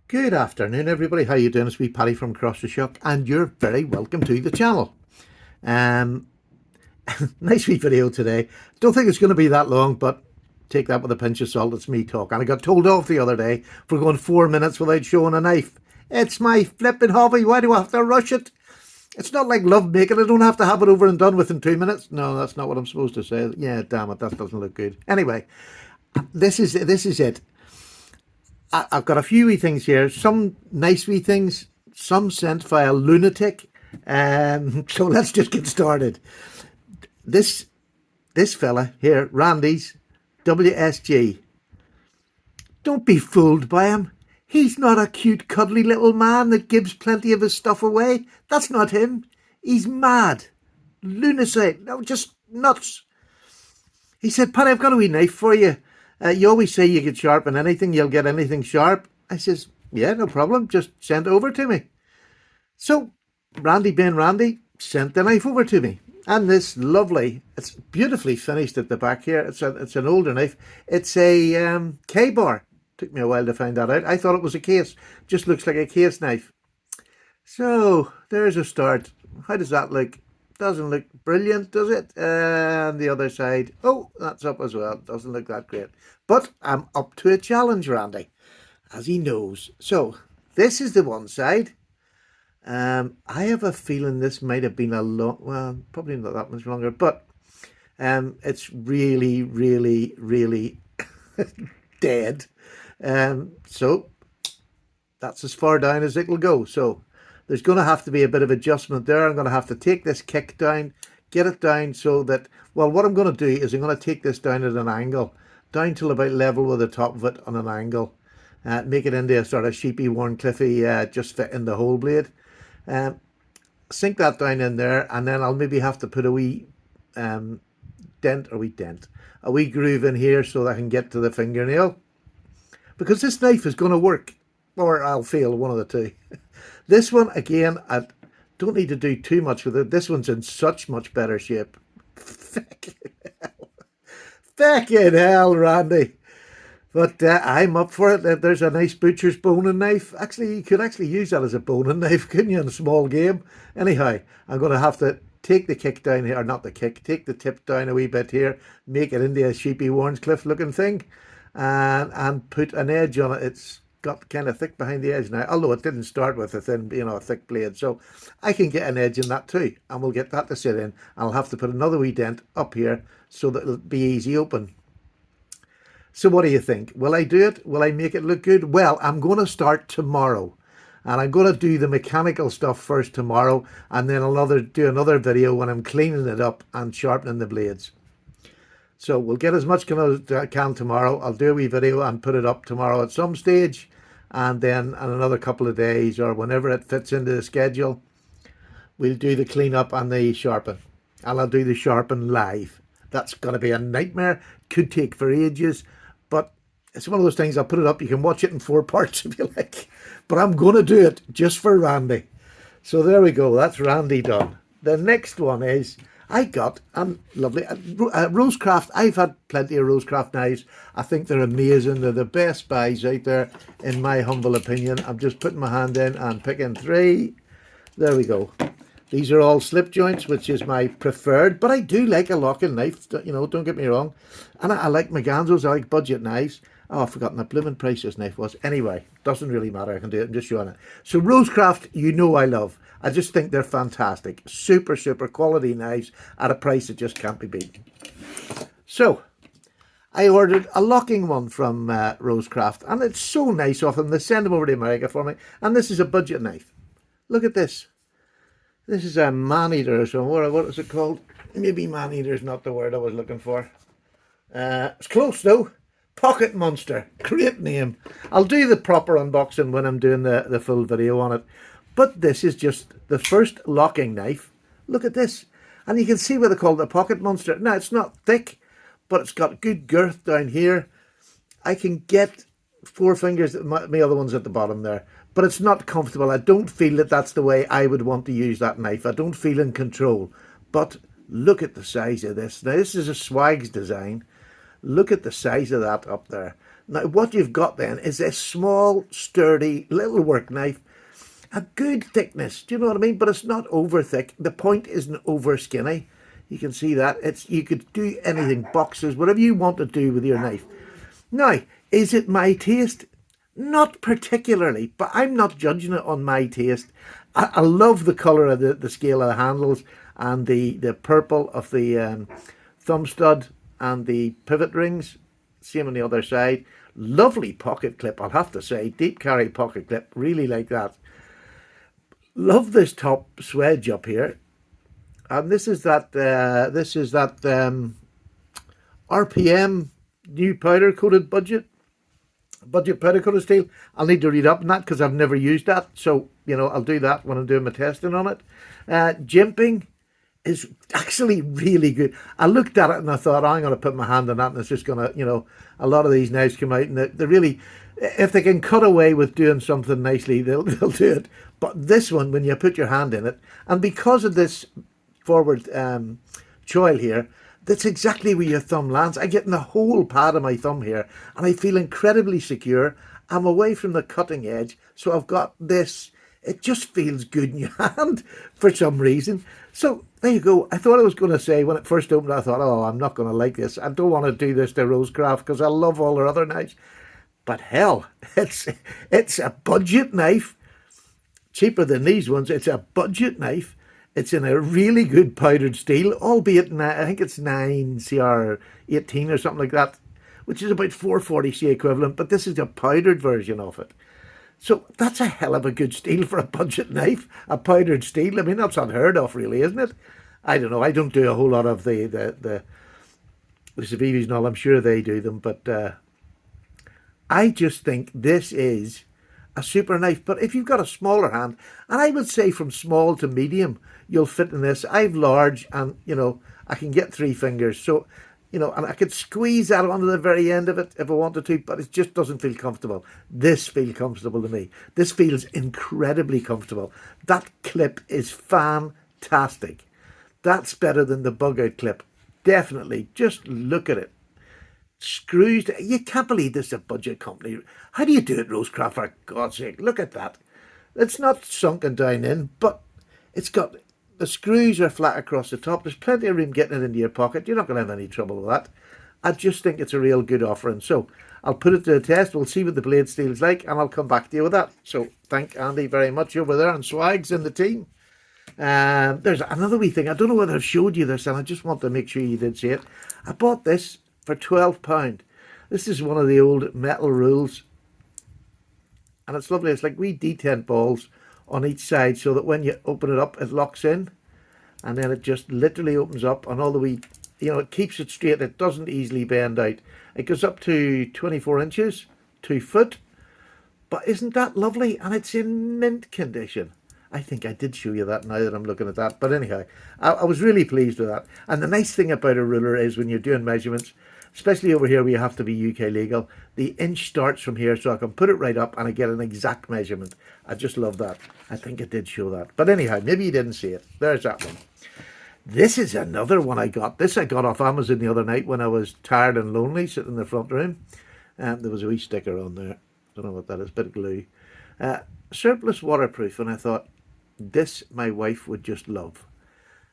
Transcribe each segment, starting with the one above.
Good afternoon, everybody. How you doing? It's me, Paddy from Across the Shock, and you're very welcome to the channel. Um, Nice wee video today. Don't think it's going to be that long, but take that with a pinch of salt. It's me talking. I got told off the other day for going 4 minutes without showing a knife. It's my flipping hobby. Why do I have to rush it? It's not like love making. I don't have to have it over and done within 2 minutes. No, that's not what I'm supposed to say. Yeah, damn it, that doesn't look good. Anyway, this is it. I've got a few wee things here. Some nice wee things. Some sent by a lunatic. So let's just get started. This this fella here, Randy's WSG. Don't be fooled by him. He's not a cute, cuddly little man that gives plenty of his stuff away. That's not him. He's mad. Lunacy. No, just nuts. He said, Paddy, I've got a wee knife for you. You always say you can sharpen anything, you'll get anything sharp. I says, yeah, no problem. Just send it over to me. So Randy being Randy sent the knife over to me. And this lovely, it's beautifully finished at the back here. It's an older knife. It's a K-bar. Took me a while to find that out. I thought it was a case. Just looks like a case knife. So there's a start. How does that look? Doesn't look brilliant, does it? And the other side, oh, that's up as well. Doesn't look that great. But I'm up to a challenge, Randy, as he knows. So this is the one side. I have a feeling this might have been a long, well, probably not that much longer, but it's really, really, really dead. So that's as far down as it will go. So there's going to have to be a bit of adjustment there. I'm going to have to take this kick down, get it down so that, well, what I'm going to do is I'm going to take this down at an angle, down till about level with the top of it on an angle, make it into a sort of sheepy, worn, cliffy, just fit in the whole blade. Sink that down in there, and then I'll maybe have to put a wee a wee groove in here so that I can get to the fingernail. Because this knife is going to work, or I'll fail, one of the two. This one, again, I don't need to do too much with it. This one's in such much better shape. Feckin' hell, Randy. But I'm up for it. There's a nice butcher's boning knife. Actually, you could actually use that as a boning knife, couldn't you, in a small game? Anyhow, I'm going to have to take the kick down here, or not the kick, take the tip down a wee bit here, make it into a sheepy Warnscliffe looking thing, and put an edge on it. It's got kind of thick behind the edge now, although it didn't start with a thin, a thick blade. So I can get an edge in that too, and we'll get that to sit in. I'll have to put another wee dent up here so that it'll be easy open. So what do you think? Will I do it? Will I make it look good? Well, I'm going to start tomorrow. And I'm going to do the mechanical stuff first tomorrow. And then I'll do another video when I'm cleaning it up and sharpening the blades. So we'll get as much as I can tomorrow. I'll do a wee video and put it up tomorrow at some stage. And then in another couple of days, or whenever it fits into the schedule, we'll do the cleanup and the sharpen. And I'll do the sharpen live. That's going to be a nightmare. Could take for ages. But it's one of those things, I'll put it up. You can watch it in 4 parts if you like. But I'm going to do it just for Randy. So there we go. That's Randy done. The next one is, I got lovely Rosecraft. I've had plenty of Rosecraft knives. I think they're amazing. They're the best buys out there, in my humble opinion. I'm just putting my hand in and picking 3. There we go. These are all slip joints, which is my preferred, but I do like a locking knife, don't get me wrong. And I like Maganzos, I like budget knives. Oh, I've forgotten the blooming price this knife was. Anyway, doesn't really matter, I can do it, I'm just showing it. So Rosecraft, I love. I just think they're fantastic. Super, super quality knives at a price that just can't be beaten. So, I ordered a locking one from Rosecraft, and it's so nice of them. They send them over to America for me, and this is a budget knife. Look at this. This is a man-eater or something. What is it called? Maybe man-eater is not the word I was looking for. It's close though. Pocket Monster. Great name. I'll do the proper unboxing when I'm doing the full video on it. But this is just the first locking knife. Look at this. And you can see why they call it a Pocket Monster. Now, it's not thick, but it's got good girth down here. I can get 4 fingers, my other one's at the bottom there. But it's not comfortable. I don't feel that that's the way I would want to use that knife. I don't feel in control. But look at the size of this. Now, this is a Swags design. Look at the size of that up there. Now, what you've got then is a small, sturdy little work knife, a good thickness. Do you know what I mean? But it's not over thick. The point isn't over skinny. You can see that. You could do anything, boxes, whatever you want to do with your knife. Now, is it my taste? Not particularly, but I'm not judging it on my taste. I love the colour of the scale of the handles and the purple of the thumb stud and the pivot rings. Same on the other side. Lovely pocket clip, I'll have to say. Deep carry pocket clip. Really like that. Love this top swedge up here. And this is that RPM new powder coated budget powder coated steel. I'll need to read up on that because I've never used that. So, I'll do that when I'm doing my testing on it. Jimping is actually really good. I looked at it and I thought, I'm going to put my hand on that and it's just going to, a lot of these knives come out and they really, if they can cut away with doing something nicely, they'll do it. But this one, when you put your hand in it, and because of this forward choil here, that's exactly where your thumb lands. I get in the whole pad of my thumb here and I feel incredibly secure. I'm away from the cutting edge, so I've got this. It just feels good in your hand for some reason. So there you go. I thought I was going to say when it first opened, I thought, oh, I'm not going to like this. I don't want to do this to Rosecraft because I love all their other knives. But hell, it's a budget knife. Cheaper than these ones. It's a budget knife. It's in a really good powdered steel, albeit I think it's 9 CR18 or something like that, which is about 440C equivalent, but this is a powdered version of it. So that's a hell of a good steel for a budget knife, a powdered steel. I mean, that's unheard of, really, isn't it? I don't know. I don't do a whole lot of the Civivis and all. I'm sure they do them, but I just think this is a super knife. But if you've got a smaller hand, and I would say from small to medium, you'll fit in this. I've large and, I can get 3 fingers. So, and I could squeeze that onto the very end of it if I wanted to, but it just doesn't feel comfortable. This feels comfortable to me. This feels incredibly comfortable. That clip is fantastic. That's better than the bug out clip. Definitely. Just look at it. Screws. You can't believe this is a budget company. How do you do it, Rosecraft, for God's sake? Look at that. It's not sunken down in, but it's got, the screws are flat across the top. There's plenty of room getting it into your pocket. You're not going to have any trouble with that. I just think it's a real good offering. So I'll put it to the test. We'll see what the blade steel is like, and I'll come back to you with that. So thank Andy very much over there and Swags in the team. There's another wee thing. I don't know whether I've showed you this, and I just want to make sure you did see it. I bought this for £12. This is one of the old metal rules, and it's lovely. It's like wee detent balls on each side, so that when you open it up, it locks in, and then it just literally opens up, and all the wee, it keeps it straight. It doesn't easily bend out. It goes up to 24 inches, 2 foot. But isn't that lovely? And it's in mint condition. I think I did show you that now that I'm looking at that. But anyhow, I was really pleased with that. And the nice thing about a ruler is when you're doing measurements, especially over here where you have to be UK legal, the inch starts from here, so I can put it right up and I get an exact measurement. I just love that. I think I did show that. But anyhow, maybe you didn't see it. There's that one. This is another one I got. This I got off Amazon the other night when I was tired and lonely sitting in the front room. And there was a wee sticker on there. Don't know what that is, bit of glue. Surplus waterproof. And I thought, this my wife would just love.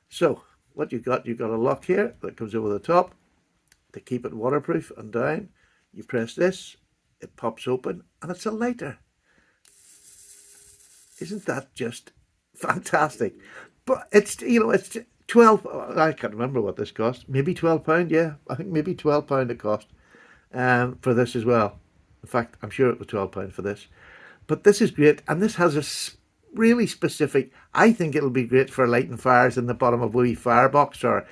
So what you've got a lock here that comes over the top to keep it waterproof and down. You press this, it pops open, and it's a lighter. Isn't that just fantastic? But it's, it's 12, I can't remember what this cost. Maybe £12, yeah. I think maybe £12 it cost for this as well. In fact, I'm sure it was £12 for this. But this is great, and this has a really specific, I think it'll be great for lighting fires in the bottom of a wee firebox, or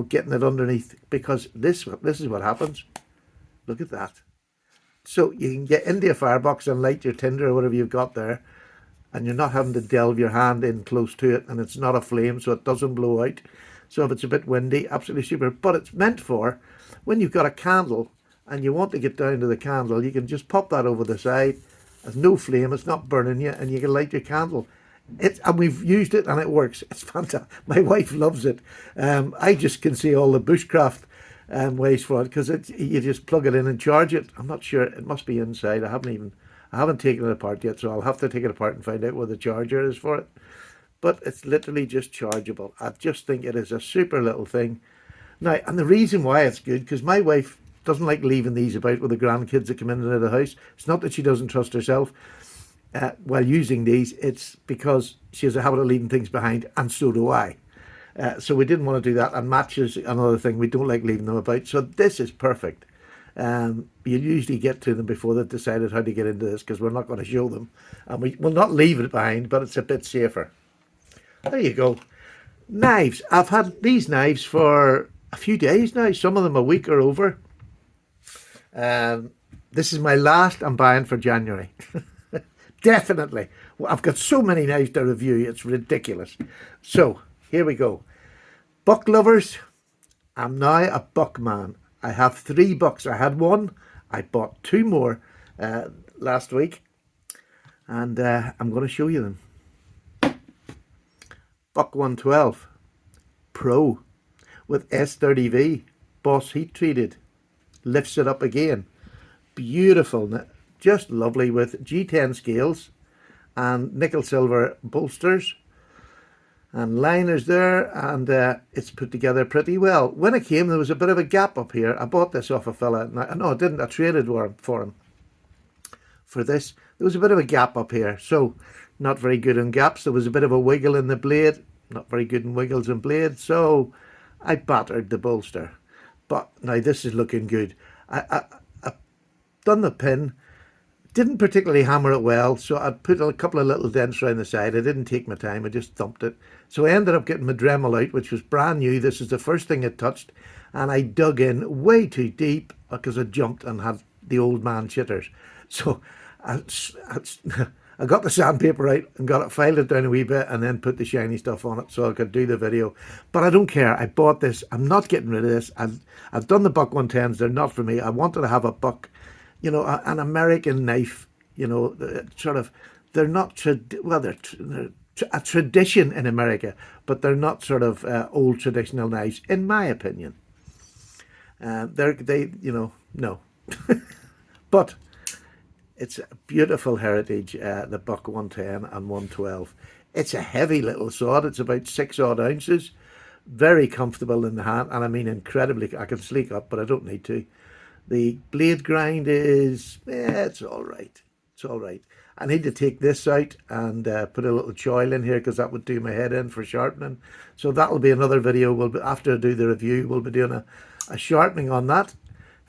getting it underneath, because this is what happens. Look at that. So you can get into a firebox and light your tinder or whatever you've got there, and you're not having to delve your hand in close to it, and it's not a flame, so it doesn't blow out. So if it's a bit windy, absolutely super. But it's meant for when you've got a candle and you want to get down to the candle, you can just pop that over the side. There's no flame, it's not burning you, and you can light your candle. And we've used it and it works. It's fantastic. My wife loves it. I just can see all the bushcraft ways for it, because you just plug it in and charge it. I'm not sure. It must be inside. I haven't taken it apart yet, so I'll have to take it apart and find out where the charger is for it. But it's literally just chargeable. I just think it is a super little thing. Now, and the reason why it's good, because my wife doesn't like leaving these about with the grandkids that come in and out of the house. It's not that she doesn't trust herself while using these. It's because she has a habit of leaving things behind, and so do I. So we didn't want to do that. And matches, another thing, we don't like leaving them about. So this is perfect. You usually get to them before they've decided how to get into this, because we're not going to show them. And we will not leave it behind, but it's a bit safer. There you go. Knives. I've had these knives for a few days now, some of them a week or over. This is my last I'm buying for January. Definitely. Well, I've got so many knives to review, it's ridiculous. So, here we go. Buck lovers, I'm now a buck man. I have 3 bucks. I had one. I bought 2 more last week. And I'm going to show you them. Buck 112 Pro with S30V. Boss heat treated. Lifts it up again. Beautiful. Just lovely with G10 scales and nickel silver bolsters and liners there, and it's put together pretty well. When it came, there was a bit of a gap up here. I bought this off a fella. No, I didn't. I traded for him for this. There was a bit of a gap up here, so not very good in gaps. There was a bit of a wiggle in the blade. Not very good in wiggles in blade, so I battered the bolster. But now this is looking good. I done the pin. Didn't particularly hammer it well, so I put a couple of little dents around the side. I didn't take my time, I just thumped it. So I ended up getting my Dremel out, which was brand new. This is the first thing it touched, and I dug in way too deep because I jumped and had the old man chitters. So I got the sandpaper out and got it, filed it down a wee bit, and then put the shiny stuff on it so I could do the video. But I don't care. I bought this. I'm not getting rid of this. I've done the Buck 110s. They're not for me. I wanted to have a Buck, an American knife, sort of. They're not, they're a tradition in America, but they're not sort of old traditional knives, in my opinion. No. But it's a beautiful heritage, the Buck 110 and 112. It's a heavy little sword. It's about 6 odd ounces. Very comfortable in the hand, and I mean incredibly. I can sleek up, but I don't need to. The blade grind is, it's all right. It's all right. I need to take this out and put a little choil in here, because that would do my head in for sharpening. So that'll be another video. After I do the review, we'll be doing a sharpening on that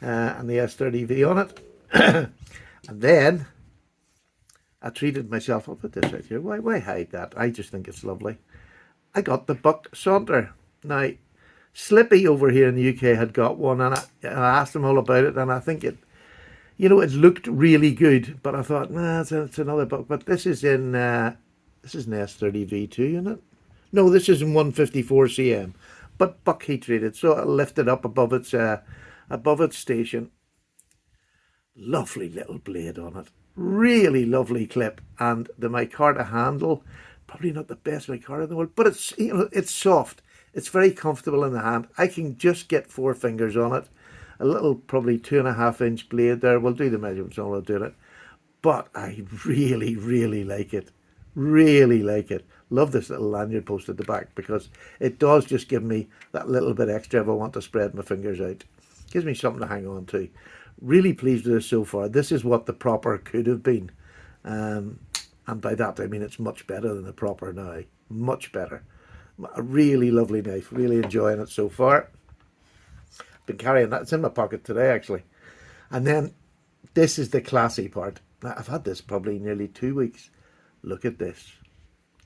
and the S30V on it. And then I treated myself. I'll put this out here. Why hide that? I just think it's lovely. I got the Buck Saunter. Now, Slippy over here in the UK had got one, and I asked him all about it, and I think it looked really good, but I thought, nah, it's another Buck. But this is an S30V2, isn't it? No, this is in 154 cm, but Buck heat treated, so I lifted up above its station. Lovely little blade on it, really lovely clip, and the micarta handle, probably not the best micarta in the world, but it's soft. It's very comfortable in the hand. I can just get 4 fingers on it. A little, probably 2.5 inch blade there. We'll do the measurements while I'm doing it. But I really, really like it. Really like it. Love this little lanyard post at the back, because it does just give me that little bit extra if I want to spread my fingers out. Gives me something to hang on to. Really pleased with this so far. This is what the proper could have been. And by that I mean it's much better than the proper now. Much better. A really lovely knife. Really enjoying it so far. Been carrying that. It's in my pocket today, actually. And then this is the classy part. Now, I've had this probably nearly 2 weeks. Look at this.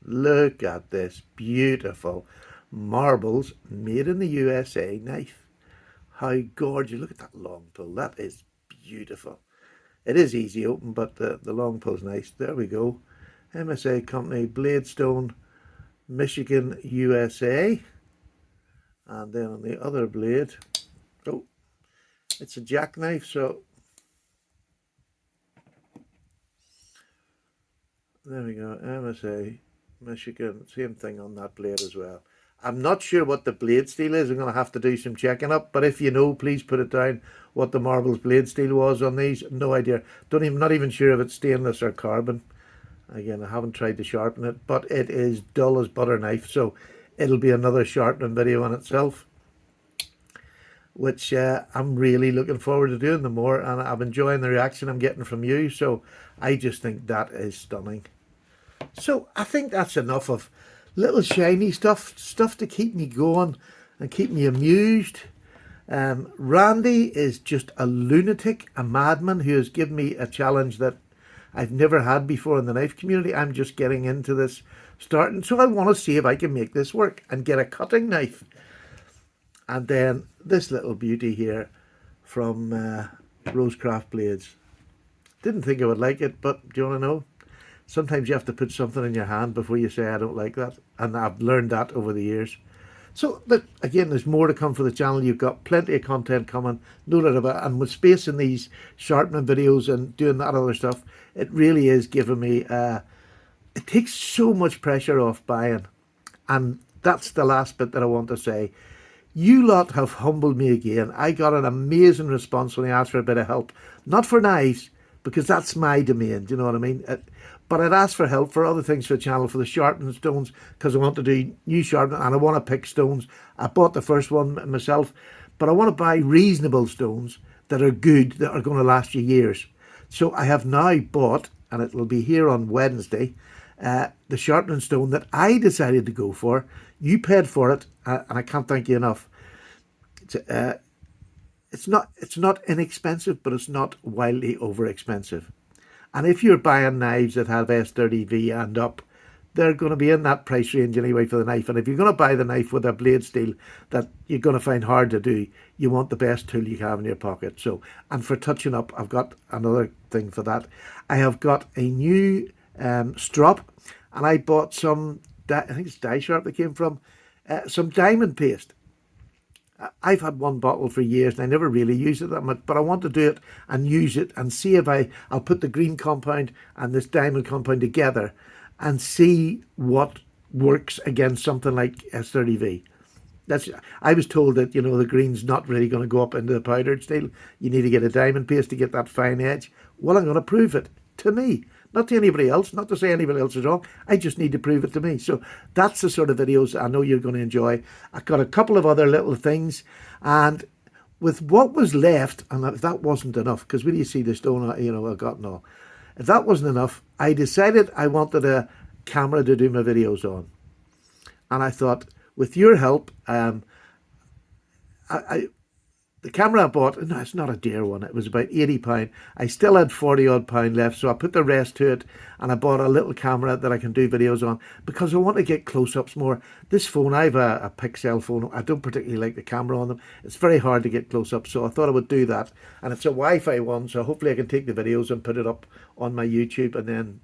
Look at this. Beautiful marbles made in the USA knife. How gorgeous. Look at that long pull. That is beautiful. It is easy open, but the long pull's nice. There we go. MSA Company, Bladestone, Michigan, USA. And then on the other blade, oh, it's a jackknife, so there we go. MSA, Michigan, same thing on that blade as well. I'm not sure what the blade steel is. I'm going to have to do some checking up. But if you know, please put it down what the Marvel's blade steel was on these. No idea. Not even sure if it's stainless or carbon. Again, I haven't tried to sharpen it, but it is dull as butter knife. So it'll be another sharpening video in itself, which I'm really looking forward to doing the more. And I'm enjoying the reaction I'm getting from you. So I just think that is stunning. So I think that's enough of little shiny stuff to keep me going and keep me amused. Randy is just a lunatic, a madman who has given me a challenge that I've never had before in the knife community. I'm just getting into this starting, so I want to see if I can make this work and get a cutting knife. And then this little beauty here from Rosecraft Blades. Didn't think I would like it, but do you want to know? Sometimes you have to put something in your hand before you say I don't like that, and I've learned that over the years. So again, there's more to come for the channel. You've got plenty of content coming, no doubt about it. And with space in these sharpening videos and doing that other stuff, it really is giving me it takes so much pressure off buying. And that's the last bit that I want to say. You lot have humbled me again. I got an amazing response when I asked for a bit of help, not for knives, because that's my domain, do you know what I mean? But I'd asked for help for other things for the channel, for the sharpening stones, because I want to do new sharpening and I want to pick stones. I bought the first one myself, but I want to buy reasonable stones that are good, that are going to last you years. So I have now bought, and it will be here on Wednesday, the sharpening stone that I decided to go for. You paid for it, and I can't thank you enough. It's not inexpensive, but it's not wildly over expensive. And if you're buying knives that have S30V and up, they're going to be in that price range anyway for the knife. And if you're going to buy the knife with a blade steel that you're going to find hard to do, you want the best tool you have in your pocket. So, and for touching up, I've got another thing for that. I have got a new strop, and I bought some, I think it's Dye Sharp that came from, some diamond paste. I've had one bottle for years and I never really use it that much, but I want to do it and use it and see if I'll put the green compound and this diamond compound together and see what works against something like S30V. I was told that, you know, the green's not really going to go up into the powdered steel. You need to get a diamond paste to get that fine edge. Well, I'm going to prove it to me, not to anybody else, not to say anybody else is wrong. I just need to prove it to me. So that's the sort of videos I know you're going to enjoy. I've got a couple of other little things, and with what was left, and if that wasn't enough, because when you see the stone, you know, I've got no. If that wasn't enough, I decided I wanted a camera to do my videos on, and I thought, with your help, the camera I bought, no, it's not a dear one. It was about £80. I still had 40 odd pound left, so I put the rest to it, and I bought a little camera that I can do videos on because I want to get close-ups more. This phone, I have a Pixel phone. I don't particularly like the camera on them. It's very hard to get close-ups, so I thought I would do that. And it's a Wi-Fi one, so hopefully I can take the videos and put it up on my YouTube, and then,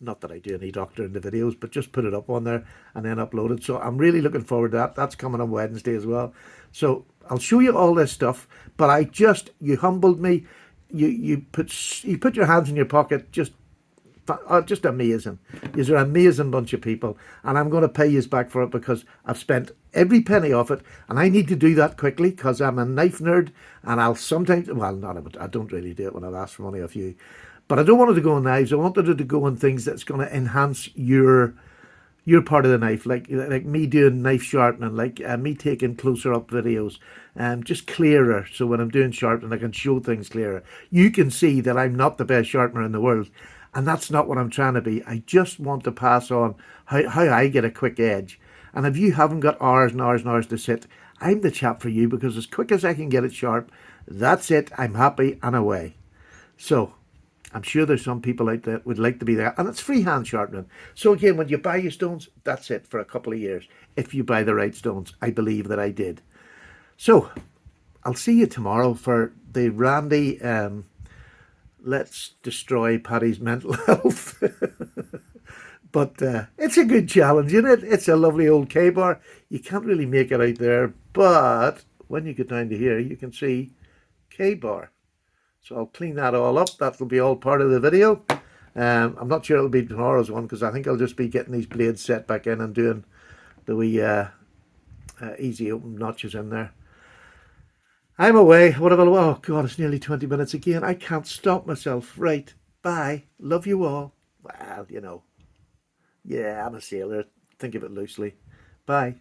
not that I do any doctor in the videos, but just put it up on there and then upload it. So I'm really looking forward to that. That's coming on Wednesday as well. So I'll show you all this stuff, but you humbled me. You put your hands in your pocket. Just amazing. You're an amazing bunch of people, and I'm going to pay you back for it because I've spent every penny of it, and I need to do that quickly because I'm a knife nerd, and I'll sometimes, well, I don't really do it when I've asked for money off you, but I don't want it to go on knives. I wanted it to go on things that's going to enhance your part of the knife, like me doing knife sharpening, like me taking closer up videos, just clearer. So when I'm doing sharpening, I can show things clearer. You can see that I'm not the best sharpener in the world, and that's not what I'm trying to be. I just want to pass on how I get a quick edge. And if you haven't got hours and hours and hours to sit, I'm the chap for you, because as quick as I can get it sharp, that's it. I'm happy and away. So I'm sure there's some people out there would like to be there, and it's freehand sharpening. So again, when you buy your stones, that's it for a couple of years. If you buy the right stones, I believe that I did. So I'll see you tomorrow for the Randy Let's Destroy Paddy's Mental Health. But it's a good challenge, isn't it? It's a lovely old K-bar. You can't really make it out there, but when you get down to here, you can see K-bar. So I'll clean that all up. That'll be all part of the video. I'm not sure it'll be tomorrow's one because I think I'll just be getting these blades set back in and doing the wee easy open notches in there. I'm away. What have I? Oh God, it's nearly 20 minutes again. I can't stop myself. Right. Bye. Love you all. Well, yeah, I'm a sailor. Think of it loosely. Bye.